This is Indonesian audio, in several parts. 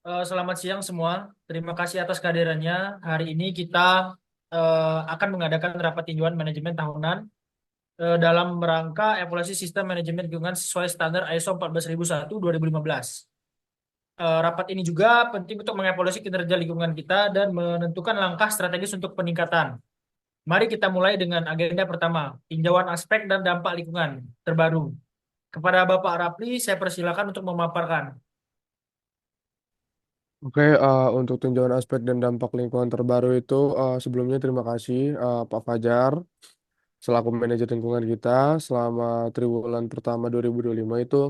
Selamat siang semua. Terima kasih atas kehadirannya. Hari ini kita akan mengadakan rapat tinjauan manajemen tahunan dalam rangka evaluasi sistem manajemen lingkungan sesuai standar ISO 14001 2015. Rapat ini juga penting untuk mengevaluasi kinerja lingkungan kita dan menentukan langkah strategis untuk peningkatan. Mari kita mulai dengan agenda pertama, tinjauan aspek dan dampak lingkungan terbaru. Kepada Bapak Rapli, saya persilakan untuk memaparkan. Oke, untuk tinjauan aspek dan dampak lingkungan terbaru itu sebelumnya terima kasih Pak Fajar selaku manajer lingkungan kita selama triwulan pertama 2025 itu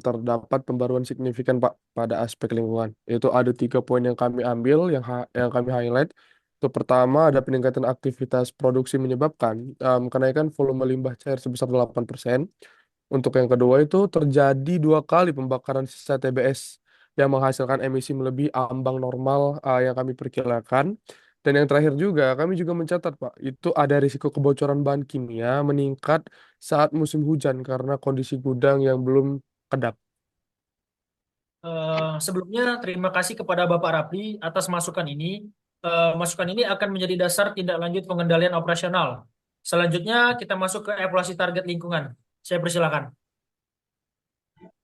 terdapat pembaruan signifikan Pak pada aspek lingkungan. Itu ada 3 poin yang kami ambil yang kami highlight. Itu pertama ada peningkatan aktivitas produksi menyebabkan kenaikan volume limbah cair sebesar 8%. Untuk yang kedua itu terjadi 2 kali pembakaran sisa TBS yang menghasilkan emisi melebihi ambang normal yang kami perkirakan. Dan yang terakhir juga, kami juga mencatat, Pak, itu ada risiko kebocoran bahan kimia meningkat saat musim hujan karena kondisi gudang yang belum kedap. Sebelumnya, terima kasih kepada Bapak Rapli atas masukan ini. Masukan ini akan menjadi dasar tindak lanjut pengendalian operasional. Selanjutnya, kita masuk ke evaluasi target lingkungan. Saya persilakan.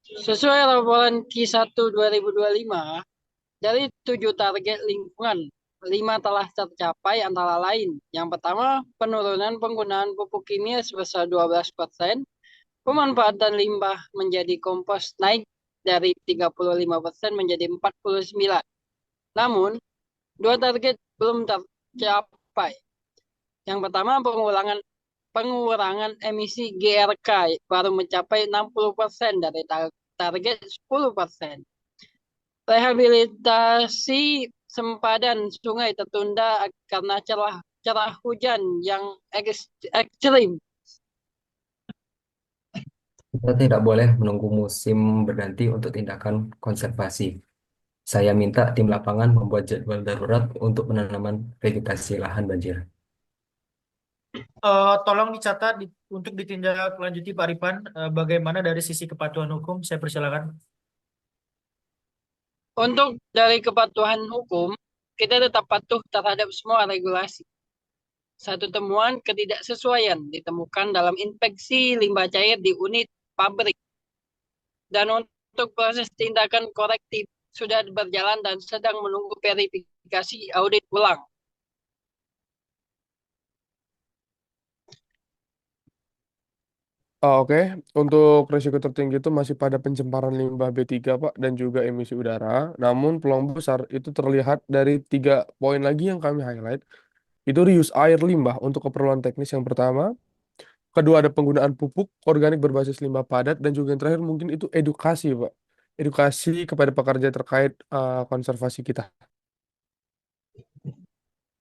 Sesuai laporan Q1 2025, dari 7 target lingkungan, 5 telah tercapai antara lain. Yang pertama, penurunan penggunaan pupuk kimia sebesar 12%, pemanfaatan limbah menjadi kompos naik dari 35% menjadi 49%. Namun, 2 target belum tercapai. Yang pertama, pengurangan emisi GRK baru mencapai 60% dari target 10%. Rehabilitasi sempadan sungai tertunda karena cerah hujan yang ekstrim. Kita tidak boleh menunggu musim berganti untuk tindakan konservasi. Saya minta tim lapangan membuat jadwal darurat untuk penanaman vegetasi lahan banjir. Tolong dicatat untuk ditindaklanjuti Pak Ripan, bagaimana dari sisi kepatuhan hukum. Saya persilakan. Untuk dari kepatuhan hukum, kita tetap patuh terhadap semua regulasi. Satu temuan ketidaksesuaian ditemukan dalam inspeksi limbah cair di unit pabrik. Dan untuk proses tindakan korektif sudah berjalan dan sedang menunggu verifikasi audit ulang. Oke, untuk risiko tertinggi itu masih pada pencemaran limbah B3, Pak, dan juga emisi udara. Namun peluang besar itu terlihat dari 3 poin lagi yang kami highlight. Itu reuse air limbah untuk keperluan teknis yang pertama. Kedua ada penggunaan pupuk organik berbasis limbah padat. Dan juga yang terakhir mungkin itu edukasi, Pak. Edukasi kepada pekerja terkait konservasi kita.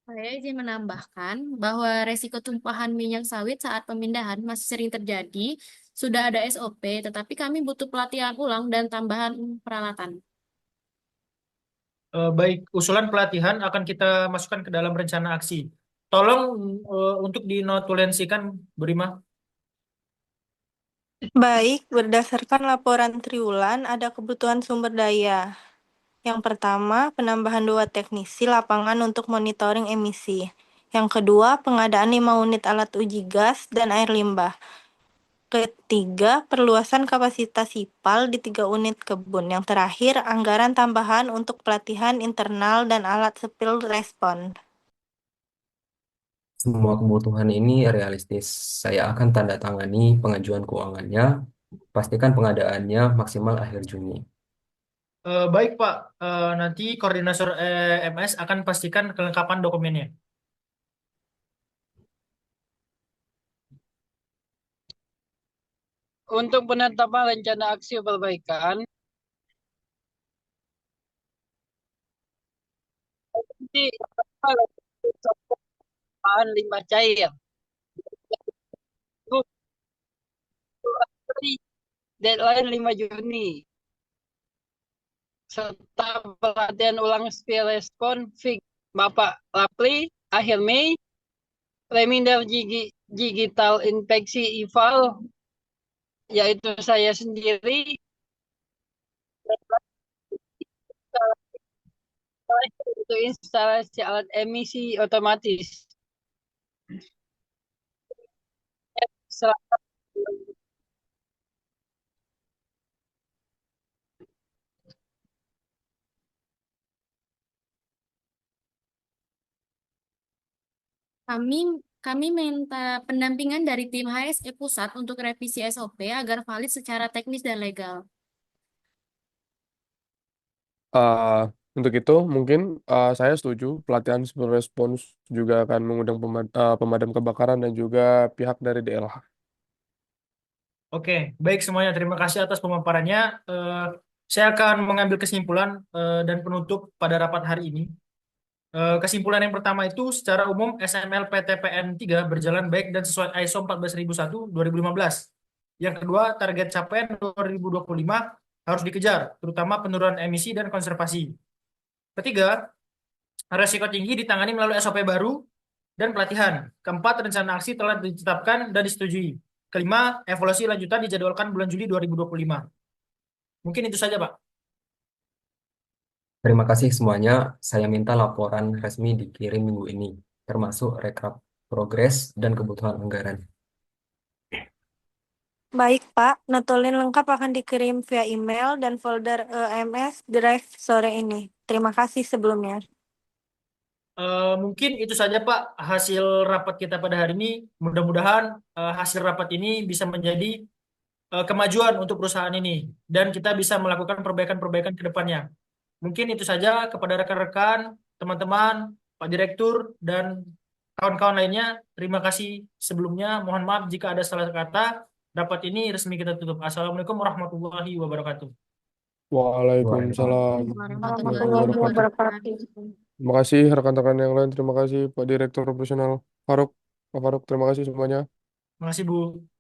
Saya izin menambahkan bahwa resiko tumpahan minyak sawit saat pemindahan masih sering terjadi. Sudah ada SOP, tetapi kami butuh pelatihan ulang dan tambahan peralatan. Baik, usulan pelatihan akan kita masukkan ke dalam rencana aksi. Tolong untuk dinotulensikan, Bu Rima. Baik, berdasarkan laporan triwulan, ada kebutuhan sumber daya. Yang pertama, penambahan 2 teknisi lapangan untuk monitoring emisi. Yang kedua, pengadaan 5 unit alat uji gas dan air limbah. Ketiga, perluasan kapasitas IPAL di 3 unit kebun. Yang terakhir, anggaran tambahan untuk pelatihan internal dan alat spill respon. Semua kebutuhan ini realistis. Saya akan tanda tangani pengajuan keuangannya. Pastikan pengadaannya maksimal akhir Juni. Baik Pak, nanti koordinator MS akan pastikan kelengkapan dokumennya. Untuk penetapan rencana aksi perbaikan, nanti bahan limbah cair. Terus deadline 5 Juni. Serta pelatihan ulang spill respon Fik Bapak Rapli akhir Mei, reminder digital infeksi IVAL yaitu saya sendiri untuk instalasi alat emisi otomatis. Selamat. Kami kami minta pendampingan dari tim HSE Pusat untuk revisi SOP agar valid secara teknis dan legal. Eh, untuk itu mungkin saya setuju pelatihan super respons juga akan mengundang pemadam kebakaran dan juga pihak dari DLH. Oke, baik semuanya. Terima kasih atas pemaparannya. Eh, saya akan mengambil kesimpulan dan penutup pada rapat hari ini. Kesimpulan yang pertama itu secara umum SML PTPN 3 berjalan baik dan sesuai ISO 14001 2015. Yang kedua, target capaian 2025 harus dikejar, terutama penurunan emisi dan konservasi. Ketiga, resiko tinggi ditangani melalui SOP baru dan pelatihan. Keempat, rencana aksi telah ditetapkan dan disetujui. Kelima, evaluasi lanjutan dijadwalkan bulan Juli 2025. Mungkin itu saja, Pak. Terima kasih semuanya. Saya minta laporan resmi dikirim minggu ini, termasuk rekap progres dan kebutuhan anggaran. Baik, Pak. Notulin lengkap akan dikirim via email dan folder EMS Drive sore ini. Terima kasih sebelumnya. Mungkin itu saja Pak hasil rapat kita pada hari ini. Mudah-mudahan hasil rapat ini bisa menjadi kemajuan untuk perusahaan ini dan kita bisa melakukan perbaikan-perbaikan ke depannya. Mungkin itu saja kepada rekan-rekan, teman-teman, Pak Direktur dan kawan-kawan lainnya. Terima kasih sebelumnya. Mohon maaf jika ada salah kata. Rapat ini resmi kita tutup. Assalamualaikum warahmatullahi wabarakatuh. Waalaikumsalam warahmatullahi Warahmatullahi wabarakatuh. wabarakatuh. Terima kasih rekan-rekan yang lain. Terima kasih Pak Direktur Operasional Faruk. Pak Faruk, terima kasih semuanya. Terima kasih Bu.